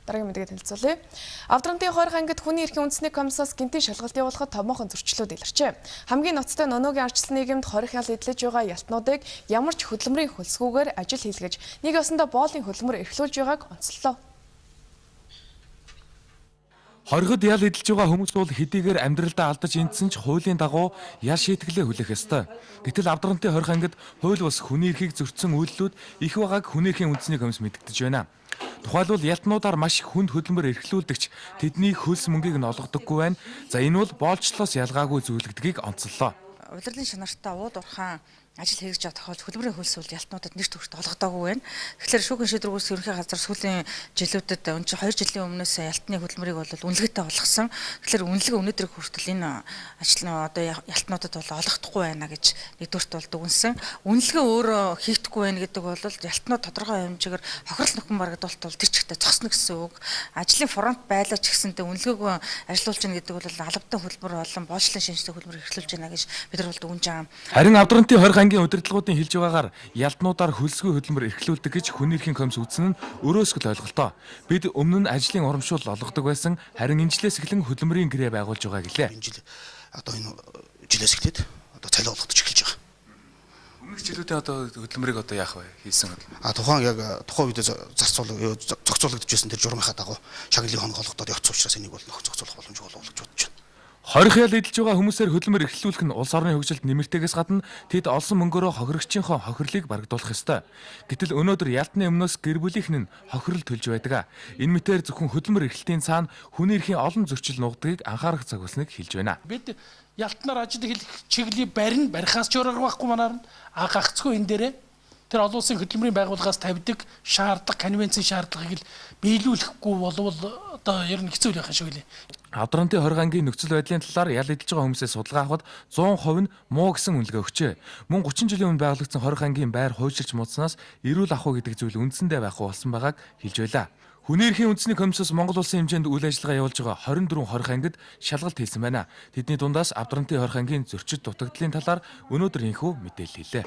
Дараагийн мэдээ танилцуулъя. Авдрантын хорих ангид хүний эрхийн үндэсний комиссаас гинтийн шалгалт явуулахад томоохон зөрчлүүд илэрчээ. Хамгийн ноцтой ноноогийн ардчилсан нийгэмд хорих ял эдлэж байгаа ялтнуудыг ямар ч хөдөлмөрийн хөлсгүүгээр ажил хийлгэж, нэг ёсондоо боолын хөдөлмөр эрхлүүлж байгааг онцлолоо. Хоригод ял эдэлж байгаа хүмүүс бол хэдийгээр амьдралдаа алдаж эндсэн ч хуулийн дагуу ял шийтгэлээ хүлээх ёстой. Гэтэл Авдрантын хорих ангид хууль бус хүний эрхийг зөрчсөн үйлдэлүүд их байгааг хүний эрхийн үндэсний комисс мэдэгдэж байна. Тухайлбал ялтнуудаар маш их хүнд хөдөлмөр эрхлүүлдэгч тэдний хөлс мөнгийг нь олгодоггүй байна. За энэ бол боолчлоос ялгаагүй зүйл гэдгийг онцлолоо. Улирлын шанартаа ууд урхаан ажил хийж байгаа тохиолдолд хөдөлмөрийн хөлс үйл ялтнуудад нэр төгсөлт олгодоогүй байна. Тэгэхээр шүүхийн шийдвэргүйс ерөнхий газар сүүлийн жилүүдэд энэ 2 жилийн өмнөөс ялтны хөдөлмөрийг бол үнэлгээтэй болгосон. Тэгэхээр үнэлгээ өнөөдөр хүртэл энэ ажил одоо ялтнуудад бол олгохдохгүй байна гэж нэгдүгээрт бол дүгнсэн. Үнэлгээ өөрөө хийгдэхгүй байна гэдэг бол ялтнууд тодорхой хэмжээгээр хохирол нөхөн барагдуулалт бол тэр чигтээ зогсно гэсэн үг. Ажлын фронт байлаа ч гэсэнтэй үнэлгээг ажиллуулж гэнэ гэдэг бол албатай хөдөлмөр болон боолчлын шинжилгээ хөдөлмөр эрхлүүлж байна гэж бид нар бол дүгнж байгаа. Харин Авдрантын хорих ангийн удирдлагуудын хэлж байгаагаар ялтнуудаар хөлсгүй хөдөлмөр эрхлүүлдэг гэж хүний эрхийн комисс үзсэн нь өрөөсгөл ойлголтоо. Бид өмнө нь ажлын урамшуул олгодог байсан, харин энэ жилээс эхлэн хөдөлмөрийн гэрээ байгуулж байгаа гэлээ. Энэ жил одоо энэ жилээс эхлээд одоо цалин олгодож эхэлж байгаа. Өмнөх жилүүдээ одоо хөдөлмөрийг одоо яах вэ? Хийсэн хөдөлмөр. Тухайн яг тухайн үед зохицуулагдж байсан тэр журмынхаа дагуу шагналын хоног олгодод явц учраас энийг бол нөх зохицуулах боломж олгож бодож байна. Хорих ял эдэлж байгаа хүмүүсээр хөдөлмөр эрхлүүлэх нь улс орны хөгжилд нэмэртэйгээс гадна тэд олсон мөнгөөрөө хохирогчийнхоо хохирлыг барагдуулах ёстой. Гэтэл өнөөдөр ялтны өмнөөс гэр бүлийнхэн нь хохирол төлж байдаг. Энэ мэтээр зөвхөн хөдөлмөр эрхлэлтийн цаана хүний эрхийн олон зөрчил нуугдгийг анхаарах цаг болсныг хэлж байна. Бид ялтнаар ажил хийх чиглэлийг барихаас ч өөрөөр байхгүй манаар гагцгүй энэ дээрээ тэр олон улсын хөдөлмөрийн байгууллагаас тавьдаг шаардлага, конвенцийн шаардлагыг л биелүүлэхгүй болвол одоо ер нь хэцүү байх шиг үлээ. Авдрантын хорих ангийн нөхцөл байдлын талаар ял эдэлж байгаа хүмүүсээс судалгаа авахад 100% нь муу гэсэн үнэлгээ өгчээ. Мөн 30 жилийн өмнө байгуулагдсан хорих ангийн байр хуульчилж муудснаас эрүүл ахуй гэдэг зүйл үндсэндээ байхгүй болсон байгааг хэлж байлаа. Хүний эрхийн үндэсний комиссоос Монгол улсын хэмжээнд үйл ажиллагаа явуулж байгаа 24 хорих ангид шалгалт хийсэн байна. Тэдний дундаас Авдрантын хорих ангийн зөрчил дутагдлын талаар өнөөдөр инхүү мэдээлэл хэлээ.